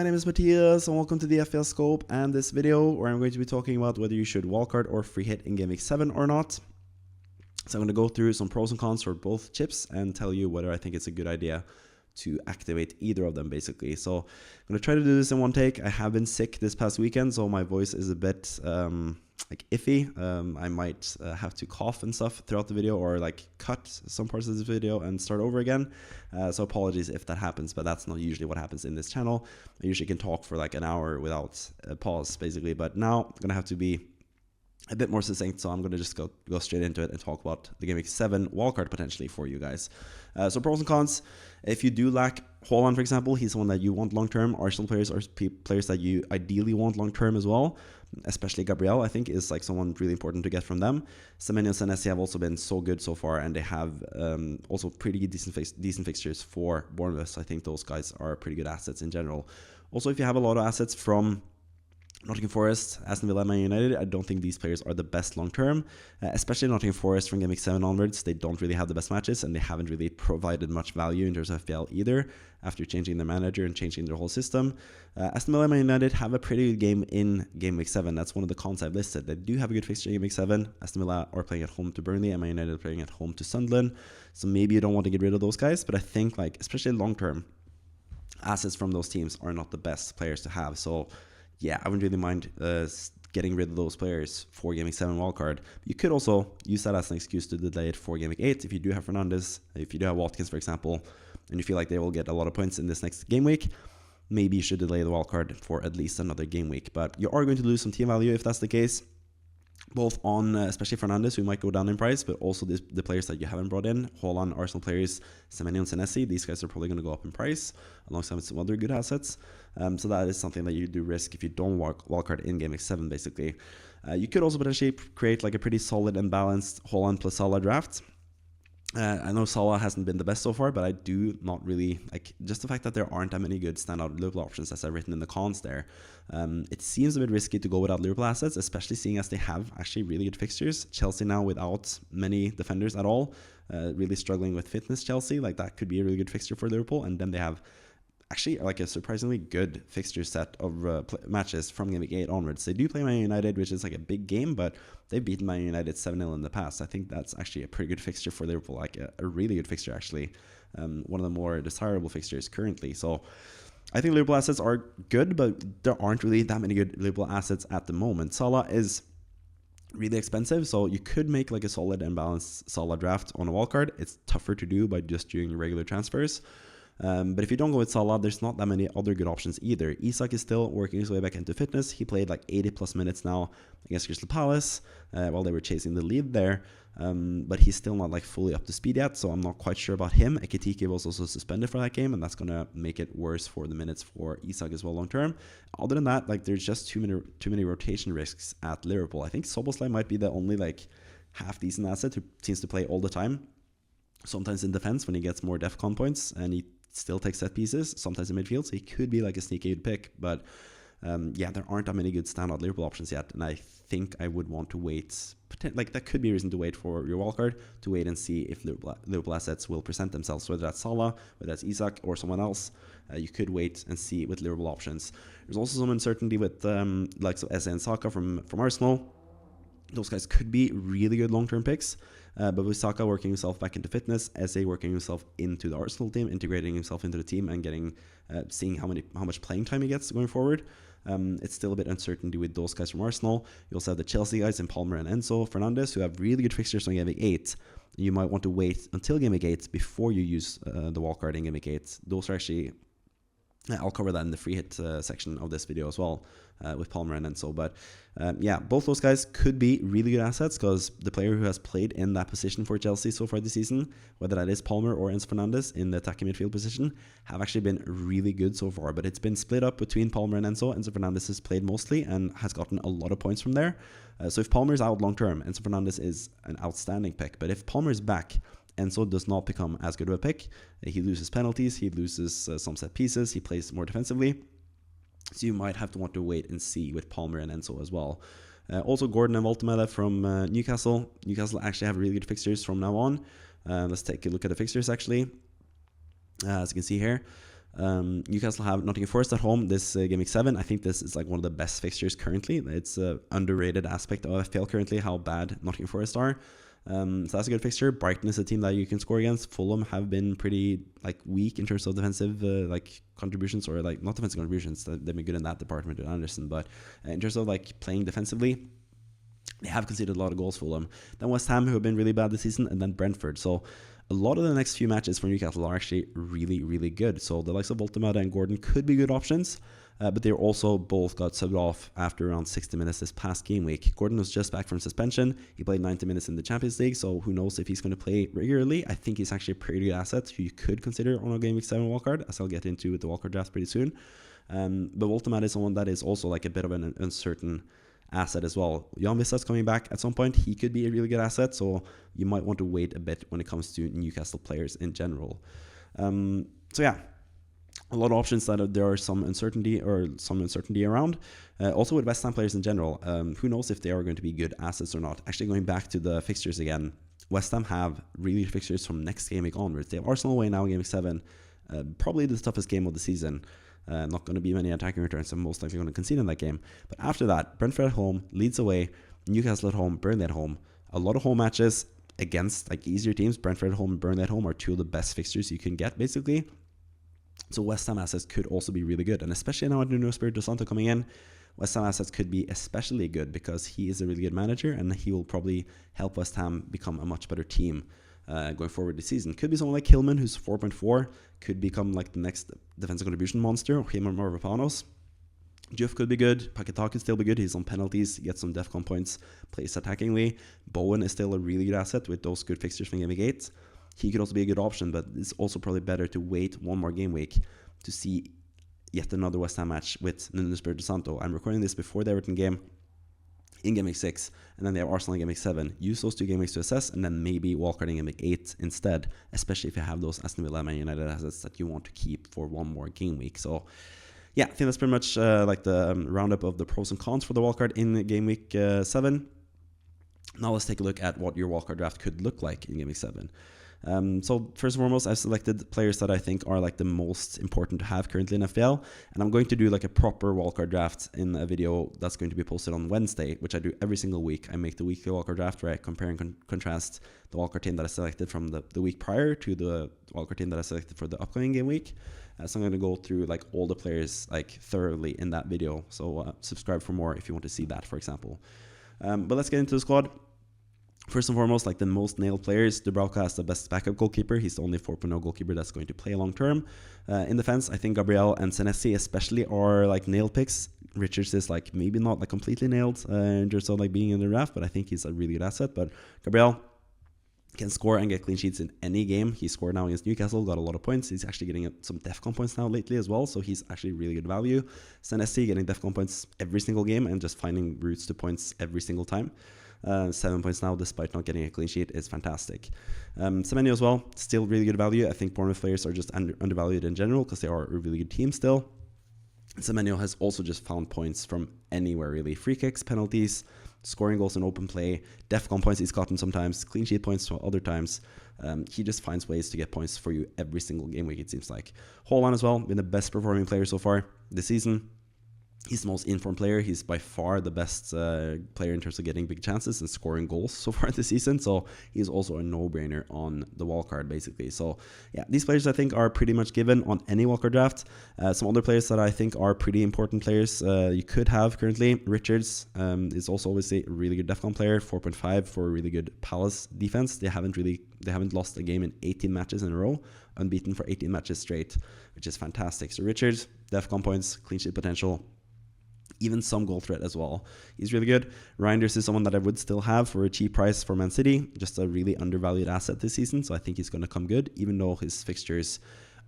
name is Matthias and welcome to the FPL Scope and this video where I'm going to be talking about whether you should wildcard or free hit in Game Week 7 or not. So I'm going to go through some pros and cons for both chips and tell you whether I think it's a good idea to activate either of them basically. So I'm going to try to do this in one take. I have been sick this past weekend, so my voice is a bit iffy. I might have to cough and stuff throughout the video or cut some parts of this video and start over again. So apologies if that happens, but that's not usually what happens in this channel. I usually can talk for an hour without a pause basically, but now I'm going to have to be a bit more succinct, so I'm going to just go straight into it and talk about the Game Week 7 wildcard potentially for you guys. So pros and cons. If you do lack Haaland, for example, he's someone that you want long-term. Arsenal players are players that you ideally want long-term as well, especially Gabriel, I think, is someone really important to get from them. Semenyo and Senesi have also been so good so far, and they have also pretty decent fixtures for Bournemouth. So I think those guys are pretty good assets in general. Also, if you have a lot of assets from Nottingham Forest, Aston Villa, Man United, I don't think these players are the best long-term, especially Nottingham Forest from Game Week 7 onwards. They don't really have the best matches, and they haven't really provided much value in terms of FPL either after changing their manager and changing their whole system. Aston Villa and Man United have a pretty good game in Game Week 7. That's one of the cons I've listed. They do have a good fixture in Game Week 7. Aston Villa are playing at home to Burnley, and Man United are playing at home to Sunderland. So maybe you don't want to get rid of those guys, but I think especially long-term, assets from those teams are not the best players to have. So yeah, I wouldn't really mind getting rid of those players for Game Week 7 wildcard. You could also use that as an excuse to delay it for Game Week 8. If you do have Fernandes, if you do have Watkins, for example, and you feel like they will get a lot of points in this next game week, maybe you should delay the wildcard for at least another game week. But you are going to lose some team value if that's the case, both on especially Fernandes, who might go down in price, but also the players that you haven't brought in, Haaland, Arsenal players, Semenyo and Senesi. These guys are probably going to go up in price alongside some other good assets. So that is something that you do risk if you don't wildcard in Game Week 7 basically. You could also potentially create a pretty solid and balanced Haaland plus Salah draft. I know Salah hasn't been the best so far, but I do not really just the fact that there aren't that many good standout Liverpool options, as I've written in the cons there. It seems a bit risky to go without Liverpool assets, especially seeing as they have actually really good fixtures. Chelsea now without many defenders at all, really struggling with fitness. Chelsea, that could be a really good fixture for Liverpool, and then they have actually a surprisingly good fixture set of matches from Game Week 8 onwards. They do play Man United, which is a big game, but they've beaten Man United 7-0 in the past. I think that's actually a pretty good fixture for Liverpool, a really good fixture actually. One of the more desirable fixtures currently. So I think Liverpool assets are good, but there aren't really that many good Liverpool assets at the moment. Salah is really expensive, so you could make a solid and balanced Salah draft on a wildcard. It's tougher to do by just doing regular transfers. But if you don't go with Salah, there's not that many other good options either. Isak is still working his way back into fitness. He played 80 plus minutes now against Crystal Palace while they were chasing the lead there. But he's still not fully up to speed yet, so I'm not quite sure about him. Ekitike was also suspended for that game, and that's going to make it worse for the minutes for Isak as well long term. Other than that, there's just too many rotation risks at Liverpool. I think Szoboszlai might be the only half decent asset who seems to play all the time. Sometimes in defense when he gets more DEFCON points, and he still takes set pieces, sometimes in midfield, so he could be a sneaky good pick. But yeah, there aren't that many good standout Liverpool options yet, and I think I would want to wait. That could be a reason to wait for your wildcard, to wait and see if Liverpool assets will present themselves, whether that's Salah, whether that's Isak, or someone else. You could wait and see with Liverpool options. There's also some uncertainty with likes of Eze and Saka from Arsenal. Those guys could be really good long-term picks, but with Saka working himself back into fitness, Eze working himself into the Arsenal team, integrating himself into the team, and seeing how much playing time he gets going forward, it's still a bit uncertainty with those guys from Arsenal. You also have the Chelsea guys in Palmer and Enzo Fernandes, who have really good fixtures on Game Week 8. You might want to wait until Game Week 8 before you use the wildcard in Game Week 8. Those are actually, I'll cover that in the free hit section of this video as well, with Palmer and Enzo. But yeah, both those guys could be really good assets, because the player who has played in that position for Chelsea so far this season, whether that is Palmer or Enzo Fernandes in the attacking midfield position, have actually been really good so far. But it's been split up between Palmer and Enzo. Enzo Fernandes has played mostly and has gotten a lot of points from there. So if Palmer is out long term, Enzo Fernandes is an outstanding pick. But if Palmer is back, Enzo does not become as good of a pick. He loses penalties, he loses some set pieces, he plays more defensively. So you might have to want to wait and see with Palmer and Enzo as well. Also Gordon and Voltemele from Newcastle. Newcastle actually have really good fixtures from now on. Let's take a look at the fixtures actually. As you can see here. Newcastle have Nottingham Forest at home this game week 7. I think this is like one of the best fixtures currently. It's an underrated aspect of FPL currently, how bad Nottingham Forest are. So that's a good fixture. Brighton is a team that you can score against. Fulham have been pretty like weak in terms of defensive like contributions, or like not defensive contributions. They've been good in that department with Anderson, but in terms of like playing defensively, they have conceded a lot of goals, Fulham. Then West Ham, who have been really bad this season, and then Brentford. So a lot of the next few matches for Newcastle are actually really, really good. So the likes of Voltemada and Gordon could be good options, but they also both got subbed off after around 60 minutes this past game week. Gordon was just back from suspension. He played 90 minutes in the Champions League, so who knows if he's going to play regularly. I think he's actually a pretty good asset who you could consider on a game week 7 wildcard, as I'll get into with the wildcard draft pretty soon. But Voltemada is someone that is also like a bit of an uncertain asset as well. Jan Vissa's coming back at some point. He could be a really good asset, so you might want to wait a bit when it comes to Newcastle players in general. So yeah, a lot of options that there are some uncertainty around. Also with West Ham players in general, who knows if they are going to be good assets or not. Actually, going back to the fixtures again, West Ham have really good fixtures from next game week onwards. They have Arsenal away now in game week 7, probably the toughest game of the season. Not going to be many attacking returns, so most likely going to concede in that game. But after that, Brentford at home, Leeds away, Newcastle at home, Burnley at home. A lot of home matches against like easier teams. Brentford at home and Burnley at home are two of the best fixtures you can get, basically. So West Ham assets could also be really good. And especially now with Nuno Espirito Santo coming in, West Ham assets could be especially good because he is a really good manager and he will probably help West Ham become a much better team going forward this season. Could be someone like Hillman, who's 4.4, could become like the next defensive contribution monster, or him or Mavropanos. Juff could be good. Paquetá could still be good. He's on penalties, gets some DEFCON points, plays attackingly. Bowen is still a really good asset with those good fixtures from game week 8. He could also be a good option, but it's also probably better to wait one more game week to see yet another West Ham match with Nuno Espirito Santo. I'm recording this before the Everton game in game week 6, and then they have Arsenal in game week 7. Use those 2 game weeks to assess, and then maybe wildcard in game week 8 instead, especially if you have those Aston Villa Man United assets that you want to keep for one more game week. So yeah, I think that's pretty much like the roundup of the pros and cons for the wildcard in game week 7. Now let's take a look at what your wildcard draft could look like in game week 7. So first and foremost, I've selected players that I think are like the most important to have currently in FPL, and I'm going to do like a proper wildcard draft in a video that's going to be posted on Wednesday, which I do every single week. I make the weekly wildcard draft where I compare and contrast the wildcard team that I selected from the week prior to the wildcard team that I selected for the upcoming game week. So I'm going to go through like all the players like thoroughly in that video. So subscribe for more if you want to see that, for example. But let's get into the squad. First and foremost, like the most nailed players, Dubravka has the best backup goalkeeper. He's the only 4.0 goalkeeper that's going to play long term. In defense, I think Gabriel and Senesi especially are like nailed picks. Richards is like maybe not like completely nailed in terms of like being in the draft, but I think he's a really good asset. But Gabriel can score and get clean sheets in any game. He scored now against Newcastle, got a lot of points. He's actually getting some DEFCON points now lately as well, so he's actually really good value. Senesi getting DEFCON points every single game and just finding routes to points every single time. 7 points now despite not getting a clean sheet is fantastic. Semenyo as well, still really good value. I think Bournemouth players are just undervalued in general because they are a really good team still. Semenyo has also just found points from anywhere really. Free kicks, penalties, scoring goals in open play, DEFCON points he's gotten sometimes, clean sheet points other times. He just finds ways to get points for you every single game week, it seems like. Haaland as well, been the best performing player so far this season. He's the most informed player. He's by far the best player in terms of getting big chances and scoring goals so far this season. So he's also a no-brainer on the wildcard, basically. So yeah, these players I think are pretty much given on any wildcard draft. Some other players that I think are pretty important players you could have currently. Richards is also obviously a really good DEFCON player, 4.5 for a really good Palace defense. They haven't lost a game in 18 matches in a row, unbeaten for 18 matches straight, which is fantastic. So Richards, DEFCON points, clean sheet potential, even some goal threat as well. He's really good. Reinders is someone that I would still have for a cheap price for Man City. Just a really undervalued asset this season, so I think he's going to come good, even though his fixtures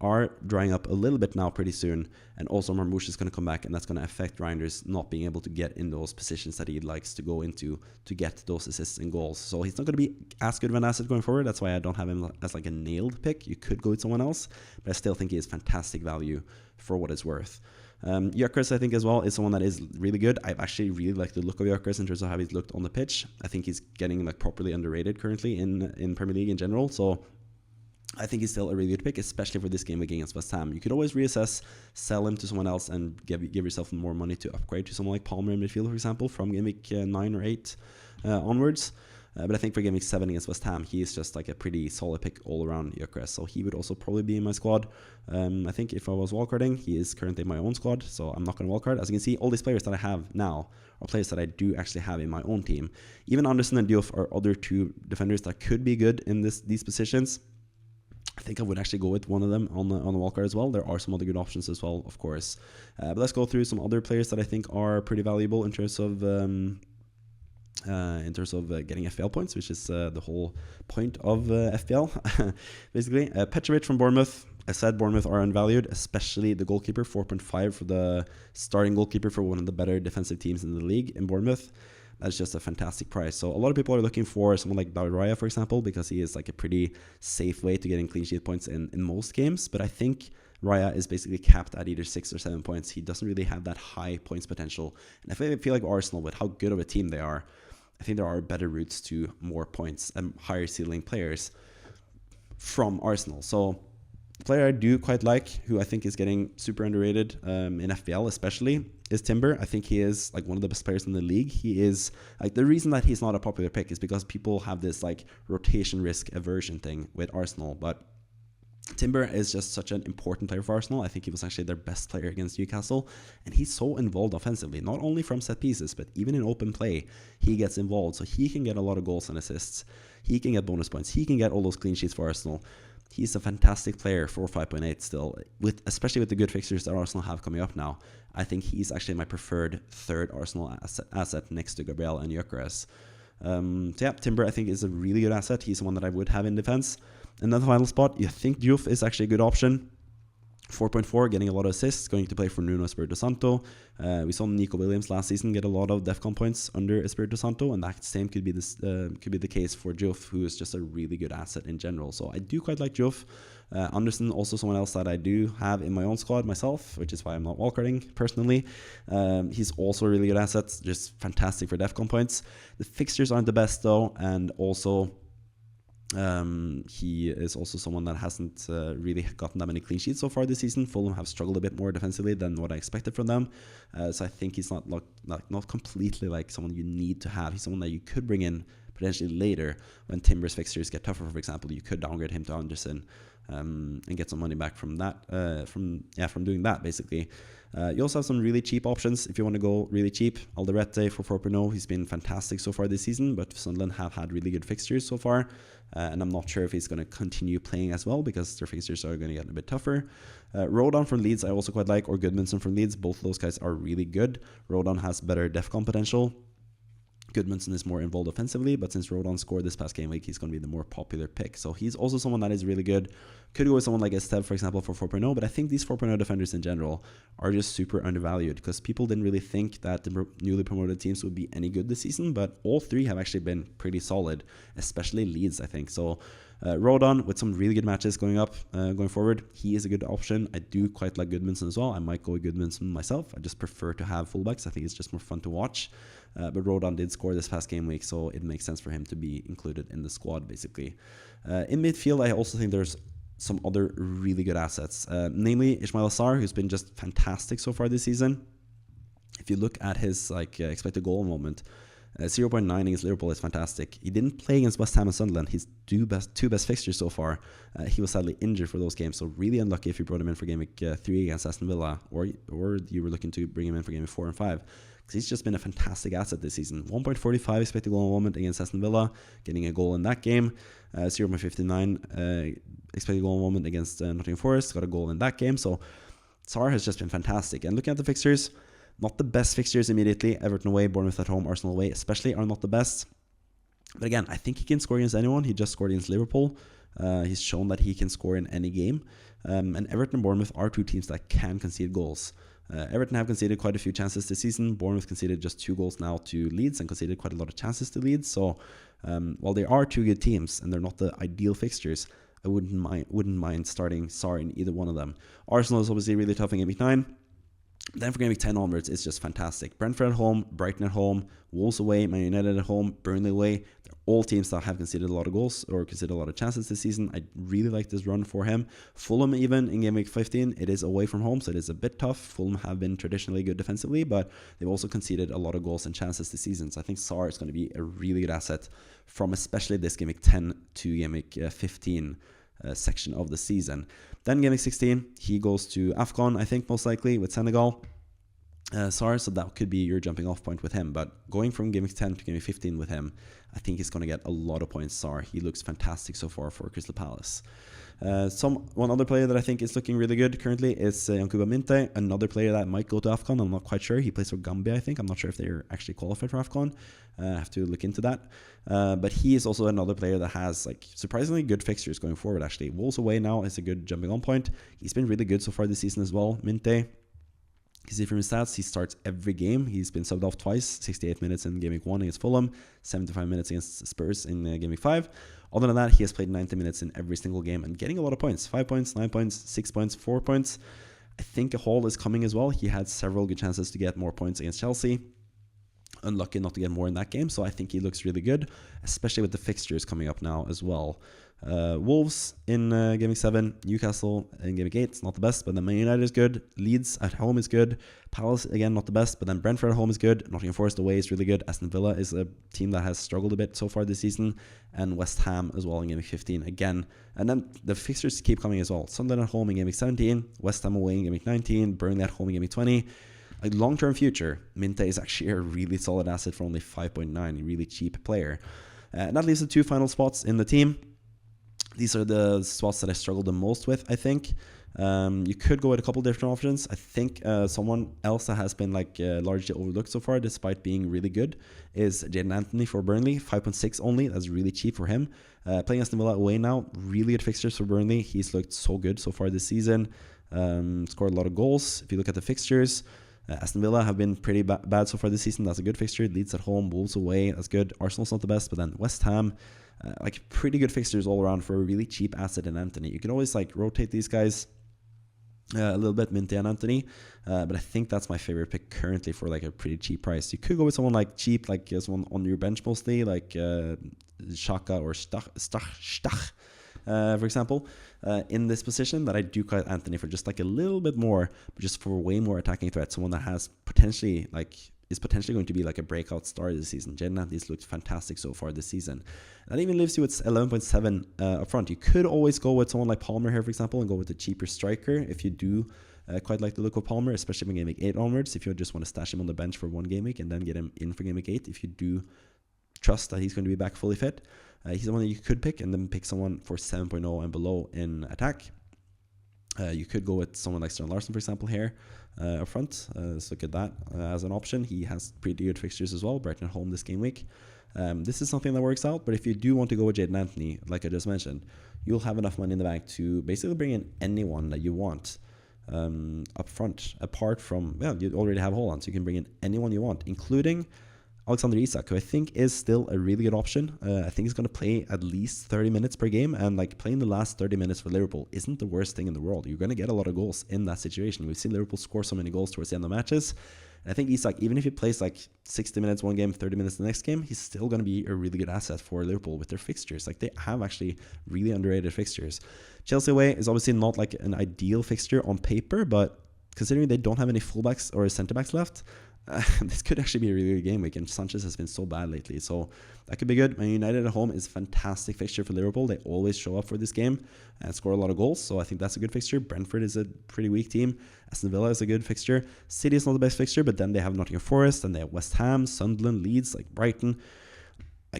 are drying up a little bit now pretty soon. And also Marmoush is going to come back, and that's going to affect Reinders not being able to get in those positions that he likes to go into to get those assists and goals. So he's not going to be as good of an asset going forward. That's why I don't have him as like a nailed pick. You could go with someone else, but I still think he is fantastic value for what it's worth. Gyökeres, I think, as well, is someone that is really good. I've actually really liked the look of Gyökeres in terms of how he's looked on the pitch. I think he's getting like properly underrated currently in Premier League in general. So I think he's still a really good pick, especially for this game against West Ham. You could always reassess, sell him to someone else, and give yourself more money to upgrade to someone like Palmer in midfield, for example, from game week 9 or 8 onwards. But I think for game week 7 against West Ham, he is just like a pretty solid pick all around Gyökeres. So he would also probably be in my squad. I think if I was wildcarding, he is currently in my own squad, so I'm not going to wildcard. As you can see, all these players that I have now are players that I do actually have in my own team. Even Anderson and Diouf are other two defenders that could be good in these positions. I think I would actually go with one of them on the wildcard as well. There are some other good options as well, of course. But let's go through some other players that I think are pretty valuable in terms of getting FPL points, which is the whole point of FPL, basically. Petrovic from Bournemouth. I said Bournemouth are unvalued, especially the goalkeeper, 4.5 for the starting goalkeeper for one of the better defensive teams in the league in Bournemouth. That's just a fantastic price. So a lot of people are looking for someone like David Raya, for example, because he is like a pretty safe way to getting clean sheet points in most games. But I think Raya is basically capped at either 6 or 7 points. He doesn't really have that high points potential. And I feel like Arsenal, with how good of a team they are, I think there are better routes to more points and higher ceiling players from Arsenal. So the player I do quite like, who I think is getting super underrated in FPL especially, is Timber. I think he is like one of the best players in the league. He is like, the reason that he's not a popular pick is because people have this like rotation risk aversion thing with Arsenal, but Timber is just such an important player for Arsenal. I think he was actually their best player against Newcastle, and he's so involved offensively, not only from set pieces, but even in open play, he gets involved. So he can get a lot of goals and assists. He can get bonus points. He can get all those clean sheets for Arsenal. He's a fantastic player for 5.8 still, especially with the good fixtures that Arsenal have coming up now. I think he's actually my preferred third Arsenal asset next to Gabriel and Gyökeres. So yeah, Timber I think is a really good asset. He's the one that I would have in defense. And then the final spot, you think Diouf is actually a good option. 4.4, getting a lot of assists, going to play for Nuno Espirito Santo. We saw Nico Williams last season get a lot of DEFCON points under Espirito Santo, and that same could be the case for Diouf, who is just a really good asset in general. So I do quite like Diouf. Anderson, also someone else that I do have in my own squad myself, which is why I'm not wildcarding personally. He's also a really good asset, just fantastic for DEFCON points. The fixtures aren't the best though, and also he is also someone that hasn't really gotten that many clean sheets so far this season. Fulham have struggled a bit more defensively than what I expected from them, so I think he's not completely like someone you need to have. He's someone that you could bring in potentially later when Timber's fixtures get tougher. For example, you could downgrade him to Anderson and get some money back from that, from doing that basically. You also have some really cheap options if you want to go really cheap. Alderete for 4.0, he's been fantastic so far this season, but Sunderland have had really good fixtures so far, and I'm not sure if he's going to continue playing as well because their fixtures are going to get a bit tougher. Rodon from Leeds I also quite like, or Goodmanson from Leeds. Both of those guys are really good. Rodon has better DEFCON potential. Goodmanson is more involved offensively, but since Rodon scored this past game week, he's going to be the more popular pick. So he's also someone that is really good. Could go with someone like Esteve, for example, for 4.0, but I think these 4.0 defenders in general are just super undervalued because people didn't really think that the newly promoted teams would be any good this season, but all three have actually been pretty solid, especially Leeds, I think. So Rodon, with some really good matches going forward, he is a good option. I do quite like Goodmanson as well. I might go with Goodmanson myself. I just prefer to have fullbacks. I think it's just more fun to watch. But Rodon did score this past game week, so it makes sense for him to be included in the squad, basically. In midfield, I also think there's some other really good assets, namely Ismail Sarr, who's been just fantastic so far this season. If you look at his expected goal moment, 0.9 against Liverpool is fantastic. He didn't play against West Ham and Sunderland, his two best fixtures so far. He was sadly injured for those games, so really unlucky if you brought him in for game week 3 against Aston Villa, or you were looking to bring him in for game week 4 and 5. Because he's just been a fantastic asset this season. 1.45 expected goal moment against Aston Villa, getting a goal in that game. 0.59 expected goal moment against Nottingham Forest, got a goal in that game. So Sarr has just been fantastic. And looking at the fixtures, not the best fixtures immediately. Everton away, Bournemouth at home, Arsenal away especially are not the best. But again, I think he can score against anyone. He just scored against Liverpool. He's shown that he can score in any game. And Everton and Bournemouth are two teams that can concede goals. Everton have conceded quite a few chances this season. Bournemouth conceded just 2 goals now to Leeds and conceded quite a lot of chances to Leeds. So while they are two good teams and they're not the ideal fixtures, I wouldn't mind starting Sarr in either one of them. Arsenal is obviously really tough in game week 9. Then for game week 10 onwards, it's just fantastic. Brentford at home, Brighton at home, Wolves away, Man United at home, Burnley away. They're all teams that have conceded a lot of goals or conceded a lot of chances this season. I really like this run for him. Fulham, even in game week 15, it is away from home, so it is a bit tough. Fulham have been traditionally good defensively, but they've also conceded a lot of goals and chances this season. So I think Sarr is going to be a really good asset from especially this game week 10 to game week 15 section of the season. Then game week 16, he goes to AFCON, I think most likely, with Senegal. Sarr, so that could be your jumping off point with him. But going from game 10 to game 15 with him, I think he's going to get a lot of points. Sarr, he looks fantastic so far for Crystal Palace. One other player that I think is looking really good currently is Yankuba Minte, another player that might go to AFCON. I'm not quite sure. He plays for Gambia, I think. I'm not sure if they're actually qualified for AFCON. I have to look into that. But he is also another player that has like surprisingly good fixtures going forward, actually. Wolves away now is a good jumping on point. He's been really good so far this season as well, Minte. You see from his stats, he starts every game. He's been subbed off twice, 68 minutes in game week 1 against Fulham, 75 minutes against Spurs in game week 5. Other than that, he has played 90 minutes in every single game and getting a lot of points. 5 points, 9 points, 6 points, 4 points. I think a haul is coming as well. He had several good chances to get more points against Chelsea. Unlucky not to get more in that game, so I think he looks really good, especially with the fixtures coming up now as well. Wolves in game week 7, Newcastle in game week 8, it's not the best, but then Man United is good, Leeds at home is good, Palace again not the best, but then Brentford at home is good, Nottingham Forest away is really good, Aston Villa is a team that has struggled a bit so far this season, and West Ham as well in game week 15 again. And then the fixtures keep coming as well. Sunderland at home in game week 17, West Ham away in game week 19, Burnley at home in game week 20. A long-term future, Minte is actually a really solid asset for only 5.9, a really cheap player. And that leaves the 2 final spots in the team. These are the spots that I struggled the most with, I think. You could go with a couple different options. I think someone else that has been largely overlooked so far, despite being really good, is Jadon Anthony for Burnley, 5.6 only. That's really cheap for him. Playing Aston Villa away now, really good fixtures for Burnley. He's looked so good so far this season. Scored a lot of goals. If you look at the fixtures, Aston Villa have been pretty bad so far this season. That's a good fixture. Leeds at home, Wolves away. That's good. Arsenal's not the best, but then West Ham, pretty good fixtures all around for a really cheap asset in Anthony. You can always rotate these guys a little bit, Minte and Anthony, but I think that's my favorite pick currently for a pretty cheap price. You could go with someone cheap, someone on your bench mostly, Xhaka or Stach. For example, in this position, that I do cut Anthony for just a little bit more, but just for way more attacking threat. Someone that has potentially is potentially going to be a breakout star this season. Jadon Anthony's looked fantastic so far this season. That even leaves you with 11.7 up front. You could always go with someone like Palmer here, for example, and go with a cheaper striker if you do quite like the look of Palmer, especially from game week 8 onwards. If you just want to stash him on the bench for one game week and then get him in for game week 8, if you do trust that he's going to be back fully fit. He's the one that you could pick, and then pick someone for 7.0 and below in attack. You could go with someone like Stern Larson, for example, here up front. Let's look at that as an option. He has pretty good fixtures as well. Brighton at home this game week. This is something that works out, but if you do want to go with Jadon Anthony, like I just mentioned, you'll have enough money in the bank to basically bring in anyone that you want up front, apart from, you already have Haaland, so you can bring in anyone you want, including Alexander Isak, who I think is still a really good option. I think he's going to play at least 30 minutes per game, and playing the last 30 minutes for Liverpool isn't the worst thing in the world. You're going to get a lot of goals in that situation. We've seen Liverpool score so many goals towards the end of matches. And I think Isak, even if he plays 60 minutes one game, 30 minutes the next game, he's still going to be a really good asset for Liverpool with their fixtures. They have actually really underrated fixtures. Chelsea away is obviously not an ideal fixture on paper, but considering they don't have any fullbacks or centre-backs left, this could actually be a really good game week, and Sanchez has been so bad lately, so that could be good. Man United at home is a fantastic fixture for Liverpool. They always show up for this game and score a lot of goals, so I think that's a good fixture. Brentford is a pretty weak team. Aston Villa is a good fixture. City is not the best fixture, but then they have Nottingham Forest, and they have West Ham, Sunderland, Leeds, Brighton.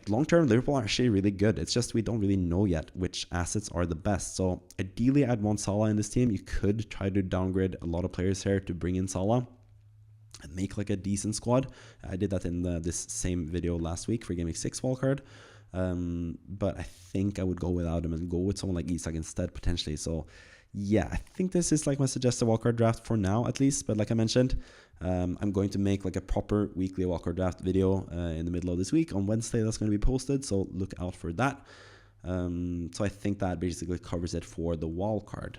Long term, Liverpool are actually really good. It's just we don't really know yet which assets are the best. So ideally, I'd want Salah in this team. You could try to downgrade a lot of players here to bring in Salah and make a decent squad. I did that in this same video last week for Game Week 6 Wildcard. But I think I would go without him and go with someone like Isak instead, potentially. So yeah, I think this is my suggested wildcard draft for now, at least. But like I mentioned, I'm going to make a proper weekly wildcard draft video in the middle of this week. On Wednesday, that's going to be posted, so look out for that. So I think that basically covers it for the wildcard.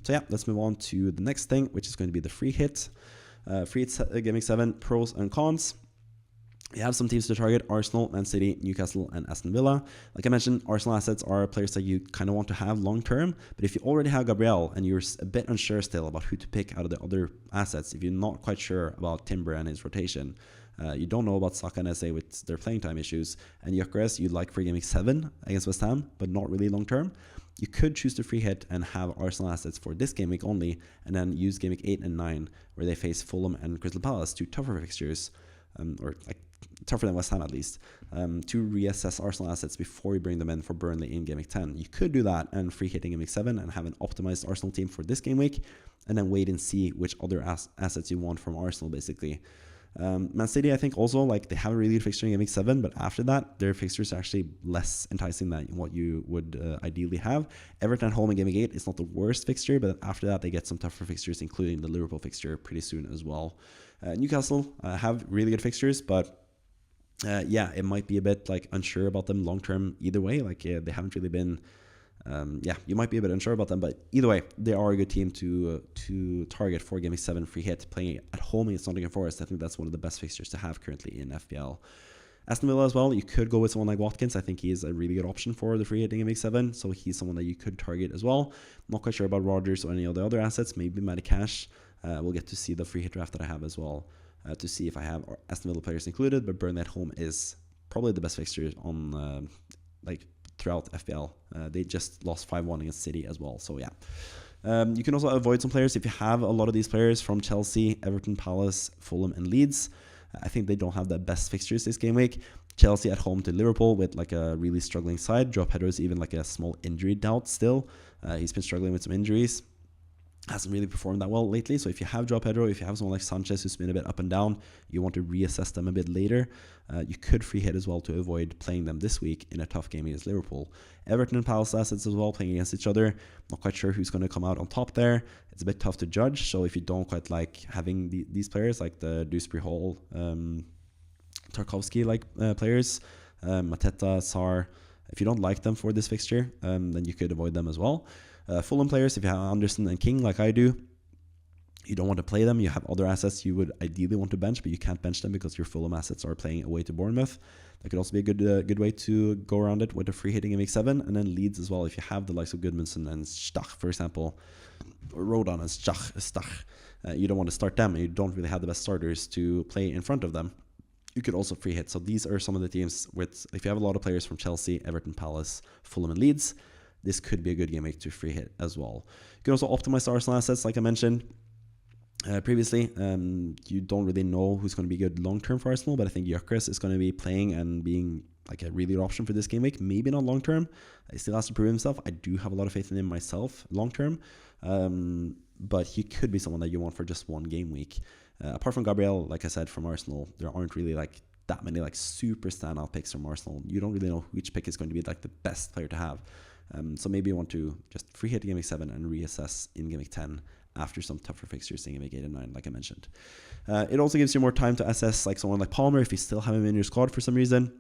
So yeah, let's move on to the next thing, which is going to be the free hit. Free hit Game Week 7 pros and cons. You have some teams to target: Arsenal, Man City, Newcastle, and Aston Villa. Like I mentioned, Arsenal assets are players that you kind of want to have long term, but if you already have Gabriel and you're a bit unsure still about who to pick out of the other assets, if you're not quite sure about Timber and his rotation, you don't know about Saka and Eze with their playing time issues, and Gyökeres you like for Game Week 7 against West Ham, but not really long term, you could choose to free hit and have Arsenal assets for this game week only, and then use Game Week 8 and 9, where they face Fulham and Crystal Palace, two tougher fixtures, or like tougher than West Ham at least, to reassess Arsenal assets before you bring them in for Burnley in Game Week 10. You could do that and free hitting Game Week 7 and have an optimized Arsenal team for this game week, and then wait and see which other assets you want from Arsenal, basically. Man City, I think also, like, they have a really good fixture in Game Week 7, but after that, their fixtures are actually less enticing than what you would ideally have. Everton at home in Game Week 8 is not the worst fixture, but after that, they get some tougher fixtures, including the Liverpool fixture pretty soon as well. Newcastle have really good fixtures, but yeah, it might be a bit like unsure about them long term either way. Like, they haven't really been. You might be a bit unsure about them, but either way, they are a good team to target for Game Week 7 free hit. Playing at home against Nottingham Forest, I think that's one of the best fixtures to have currently in FPL. Aston Villa as well, you could go with someone like Watkins. I think he is a really good option for the free hitting in Game Week 7, so he's someone that you could target as well. Not quite sure about Rodgers or any of the other assets, maybe Matty Cash. We'll get to see the free hit draft that I have as well, to see if I have Aston Villa players included, but Burnley at home is probably the best fixture on throughout FPL. They just lost 5-1 against City as well, so yeah. You can also avoid some players if you have a lot of these players from Chelsea, Everton, Palace, Fulham, and Leeds. I think they don't have the best fixtures this game week. Chelsea at home to Liverpool with like a really struggling side. Joe Pedro is even like a small injury doubt still. He's been struggling with some injuries. Hasn't really performed that well lately. So if you have Joao Pedro, if you have someone like Sanchez who's been a bit up and down, you want to reassess them a bit later, you could free hit as well to avoid playing them this week in a tough game against Liverpool. Everton and Palace assets as well playing against each other. Not quite sure who's going to come out on top there. It's a bit tough to judge. So if you don't quite like having these players like the Dewsbury Hall, Tarkovsky players, Mateta, Sarr, if you don't like them for this fixture, then you could avoid them as well. Fulham players, if you have Anderson and King like I do, you don't want to play them. You have other assets you would ideally want to bench, but you can't bench them because your Fulham assets are playing away to Bournemouth. That could also be a good way to go around it with a free hitting in week 7. And then Leeds as well, if you have the likes of Goodmanson and Stach, for example, or Rodon and Stach, you don't want to start them, and you don't really have the best starters to play in front of them. You could also free hit. So these are some of the teams with, if you have a lot of players from Chelsea, Everton, Palace, Fulham, and Leeds, this could be a good game week to free hit as well. You can also optimize the Arsenal assets, like I mentioned previously. You don't really know who's going to be good long-term for Arsenal, but I think Gyökeres is going to be playing and being like a really good option for this game week. Maybe not long-term. He still has to prove himself. I do have a lot of faith in him myself long-term, but he could be someone that you want for just one game week. Apart from Gabriel, like I said, from Arsenal, there aren't really like that many like super standout picks from Arsenal. You don't really know which pick is going to be like the best player to have. So maybe you want to just free hit Game Week 7 and reassess in Game Week 10 after some tougher fixtures in Game Week 8 and 9, like I mentioned. It also gives you more time to assess like someone like Palmer if you still have him in your squad for some reason.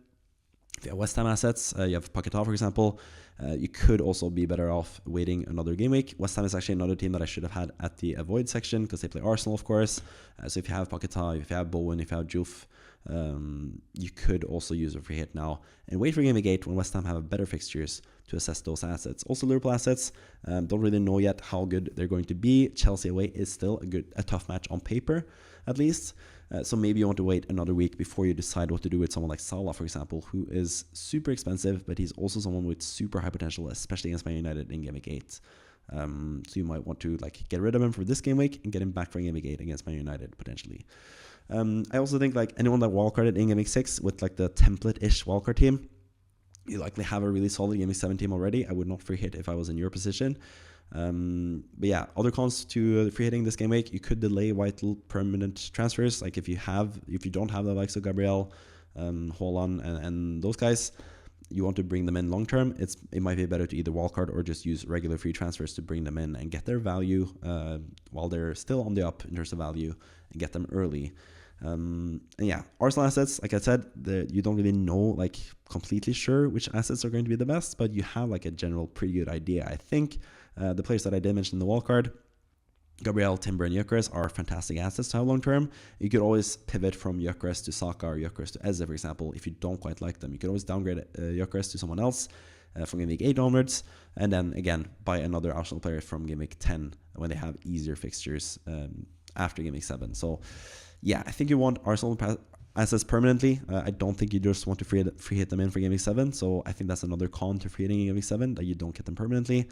If you have West Ham assets, you have Paquetá, for example, you could also be better off waiting another game week. West Ham is actually another team that I should have had at the avoid section because they play Arsenal, of course. So if you have Paquetá, if you have Bowen, if you have Juve, you could also use a free hit now and wait for Game Week 8 when West Ham have better fixtures to assess those assets. Also, Liverpool assets, don't really know yet how good they're going to be. Chelsea away is still a tough match on paper, at least. So maybe you want to wait another week before you decide what to do with someone like Salah, for example, who is super expensive, but he's also someone with super high potential, especially against Man United in Game Week 8. So you might want to like get rid of him for this game week and get him back for Game Week 8 against Man United potentially. I also think like anyone that wildcarded in Game Week 6 with like the template-ish wildcard team, you likely have a really solid Game Week 7 team already. I would not free hit if I was in your position. But yeah, other cons to free hitting this game week, you could delay vital permanent transfers. Like if you don't have the likes of Gabriel, Haaland, and those guys, you want to bring them in long term. It might be better to either wildcard or just use regular free transfers to bring them in and get their value while they're still on the up in terms of value and get them early. And yeah, Arsenal assets, like I said, you don't really know, like completely sure which assets are going to be the best, but you have like a general pretty good idea. I think the players that I did mention in the wildcard, Gabriel, Timber, and Gyökeres are fantastic assets to have long term. You could always pivot from Gyökeres to Saka or Gyökeres to Eze, for example, if you don't quite like them. You could always downgrade Gyökeres to someone else from game week 8 onwards, and then again buy another Arsenal player from game week 10 when they have easier fixtures after game week 7. So yeah, I think you want Arsenal assets permanently. I don't think you just want to free hit them in for game week 7. So I think that's another con to free hitting in game week 7, that you don't get them permanently.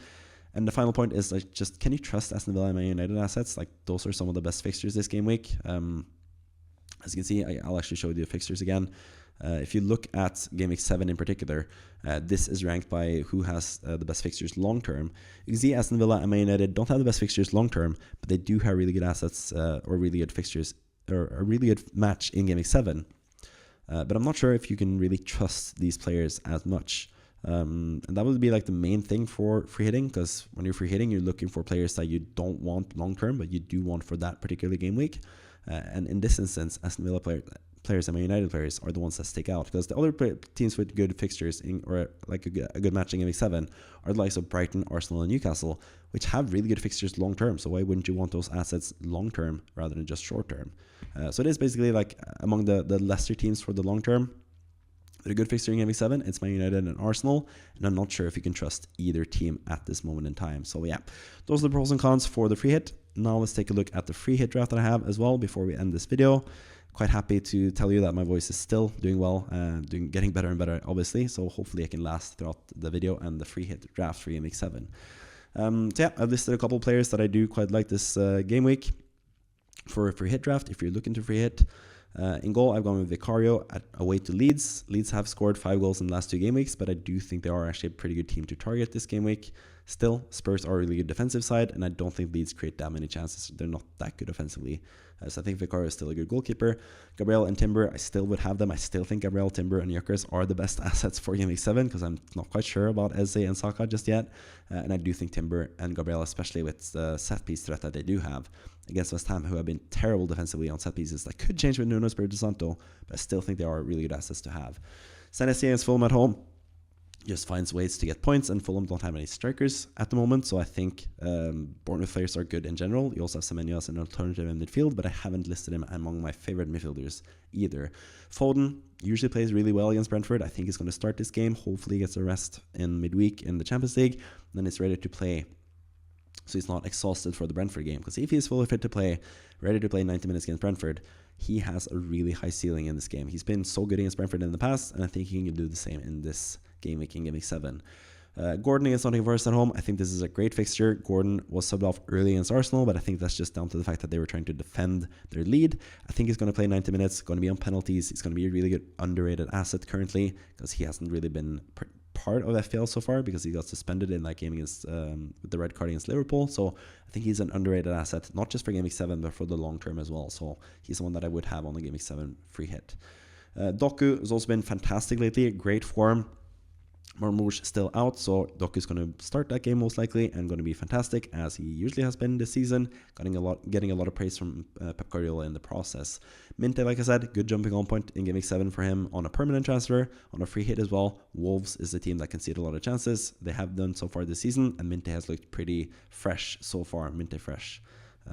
And the final point is, like, just can you trust Aston Villa and Man United assets? Like, those are some of the best fixtures this game week. As you can see, I'll actually show you the fixtures again. If you look at game week 7 in particular, this is ranked by who has the best fixtures long term. You can see Aston Villa and Man United don't have the best fixtures long term, but they do have really good assets or really good fixtures, or a really good match in game week 7. But I'm not sure if you can really trust these players as much. And that would be like the main thing for free hitting, because when you're free hitting, you're looking for players that you don't want long term, but you do want for that particular game week. And in this instance, Aston Villa players and Man United players are the ones that stick out, because the other teams with good fixtures or like a good match in game week 7 are the likes of Brighton, Arsenal, and Newcastle, which have really good fixtures long term. So why wouldn't you want those assets long term rather than just short term? So it is basically like among the lesser teams for the long term. With a good fixture in game week 7, it's Man United and Arsenal, and I'm not sure if you can trust either team at this moment in time. So yeah, those are the pros and cons for the free hit. Now let's take a look at the free hit draft that I have as well before we end this video. Quite happy to tell you that my voice is still doing well, getting better and better, obviously. So hopefully I can last throughout the video and the free hit draft for game week 7. So yeah, I've listed a couple players that I do quite like this game week for a free hit draft. If you're looking to free hit, in goal, I've gone with Vicario away to Leeds. Leeds have scored 5 goals in the last 2 game weeks, but I do think they are actually a pretty good team to target this game week. Still, Spurs are a really good defensive side, and I don't think Leeds create that many chances. They're not that good offensively. So I think Vicario is still a good goalkeeper. Gabriel and Timber, I still would have them. I still think Gabriel, Timber, and Gyökeres are the best assets for game week 7, because I'm not quite sure about Eze and Saka just yet. And I do think Timber and Gabriel, especially with the set piece threat that they do have against West Ham, who have been terrible defensively on set pieces, that could change with Nuno Espirito Santo, but I still think they are really good assets to have. Senesi against Fulham at home just finds ways to get points, and Fulham don't have any strikers at the moment, so I think Bournemouth players are good in general. You also have Semenyo as an alternative in midfield, but I haven't listed him among my favorite midfielders either. Foden usually plays really well against Brentford. I think he's going to start this game. Hopefully he gets a rest in midweek in the Champions League, then he's ready to play, so he's not exhausted for the Brentford game. Because if he's fully fit to play, ready to play 90 minutes against Brentford, he has a really high ceiling in this game. He's been so good against Brentford in the past, and I think he can do the same in this game week in game week 7. Gordon against Nottingham Forest at home. I think this is a great fixture. Gordon was subbed off early against Arsenal, but I think that's just down to the fact that they were trying to defend their lead. I think he's going to play 90 minutes, going to be on penalties. He's going to be a really good underrated asset currently, because he hasn't really been part of FPL so far, because he got suspended in that game against with the red card against Liverpool. So I think he's an underrated asset, not just for game week 7, but for the long term as well. So he's the one that I would have on the game week 7 free hit. Doku has also been fantastic lately, great form. Marmouche still out, so Doku is going to start that game most likely and going to be fantastic, as he usually has been this season, getting a lot of praise from Pep Guardiola in the process. Minte, like I said, good jumping on point in game week 7 for him on a permanent transfer, on a free hit as well. Wolves is the team that concede a lot of chances. They have done so far this season, and Minte has looked pretty fresh so far. Minte fresh.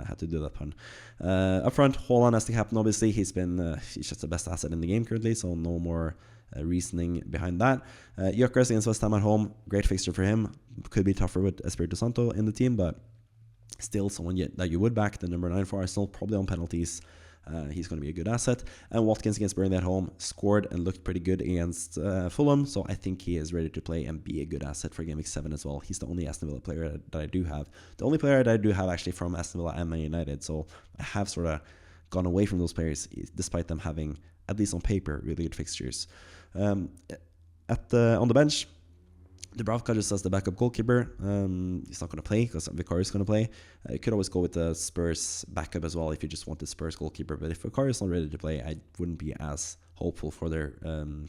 Had to do that pun. Up front, Haaland has the captain, obviously. He's just the best asset in the game currently, so no more reasoning behind that. Gyökeres against West Ham at home, great fixture for him. Could be tougher with Espirito Santo in the team, but still someone that you would back. The number 9 for Arsenal, probably on penalties. He's going to be a good asset. And Watkins against Burnley at home, scored and looked pretty good against Fulham, so I think he is ready to play and be a good asset for game week 7 as well. He's the only Aston Villa player that I do have. The only player that I do have actually from Aston Villa and Man United, so I have sort of gone away from those players, despite them having, at least on paper, really good fixtures. On the bench, Dubravka just as the backup goalkeeper. He's not going to play because Vicario is going to play. You could always go with the Spurs backup as well if you just want the Spurs goalkeeper. But if Vicario is not ready to play, I wouldn't be as hopeful for their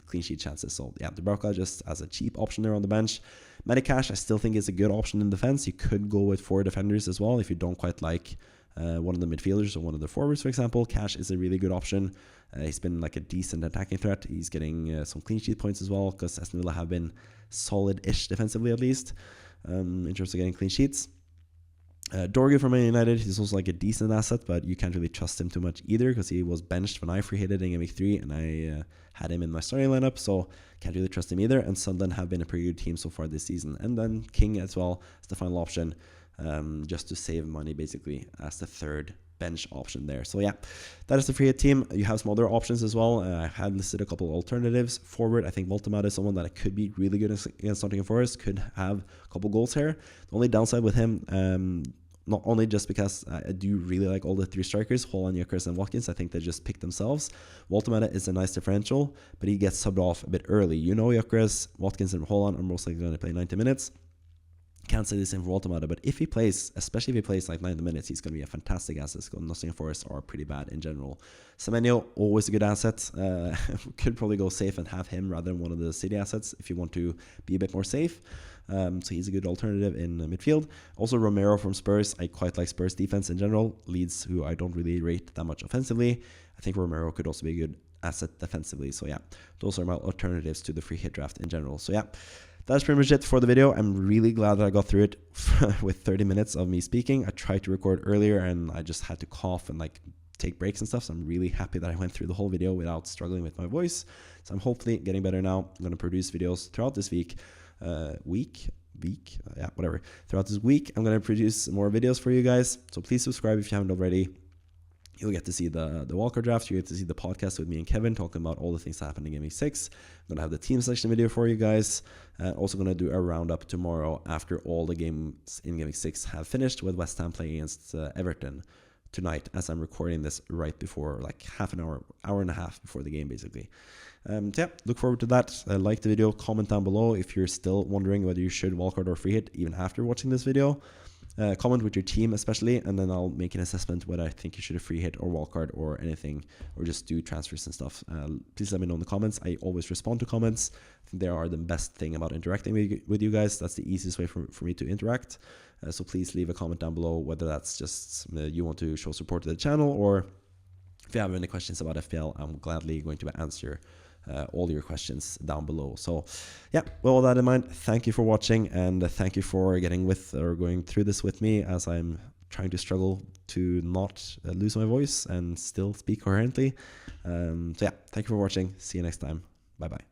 clean sheet chances. So yeah, Dubravka just as a cheap option there on the bench. Medicash I still think is a good option in defense. You could go with 4 defenders as well if you don't quite like one of the midfielders or one of the forwards, for example. Cash is a really good option. He's been like a decent attacking threat. He's getting some clean sheet points as well, because Aston Villa have been solid-ish defensively, at least, in terms of getting clean sheets. Dorgu from Man United, he's also like a decent asset, but you can't really trust him too much either because he was benched when I free hit it in Game Week 3 and I had him in my starting lineup, so can't really trust him either. And Sunderland have been a pretty good team so far this season. And then King as well as the final option, just to save money basically as the third bench option there. So yeah, that is the free hit team. You have some other options as well. I had listed a couple of alternatives. Forward, I think Voltemade is someone that could be really good against Nottingham Forest, could have a couple goals here. The only downside with him, not only just because I do really like all the three strikers, Haaland, Gyökeres, and Watkins, I think they just pick themselves. Voltemade is a nice differential, but he gets subbed off a bit early. You know, Gyökeres, Watkins, and Haaland are most likely going to play 90 minutes. Can't say the same for Voltemade, but if he plays, especially if he plays like 90 minutes, he's going to be a fantastic asset. Nottingham Forest are pretty bad in general. Semenyo, always a good asset. Could probably go safe and have him rather than one of the City assets if you want to be a bit more safe. So he's a good alternative in midfield. Also Romero from Spurs. I quite like Spurs defense in general. Leeds, who I don't really rate that much offensively. I think Romero could also be a good asset defensively. So yeah, those are my alternatives to the free hit draft in general. So yeah, that's pretty much it for the video. I'm really glad that I got through it with 30 minutes of me speaking. I tried to record earlier and I just had to cough and like take breaks and stuff. So I'm really happy that I went through the whole video without struggling with my voice. So I'm hopefully getting better now. I'm going to produce videos throughout this week. Whatever. Throughout this week, I'm going to produce more videos for you guys. So please subscribe if you haven't already. You'll get to see the Wildcard draft. You get to see the podcast with me and Kevin talking about all the things that happened in Game Week 6. I'm going to have the team selection video for you guys. Also going to do a roundup tomorrow after all the games in Game Week 6 have finished, with West Ham playing against Everton tonight, as I'm recording this right before, like half an hour and a half before the game basically. So yeah, look forward to that. Like the video, comment down below if you're still wondering whether you should wildcard or free hit even after watching this video. Comment with your team especially, and then I'll make an assessment whether I think you should have free hit or wildcard or anything, or just do transfers and stuff. Please let me know in the comments. I always respond to comments. I think they are the best thing about interacting with you guys. That's the easiest way for me to interact. So please leave a comment down below, whether that's just you want to show support to the channel, or if you have any questions about FPL, I'm gladly going to answer all your questions down below. So yeah, with all that in mind, thank you for watching, and thank you for going through this with me as I'm trying to struggle to not lose my voice and still speak coherently. So yeah, thank you for watching. See you next time. Bye bye.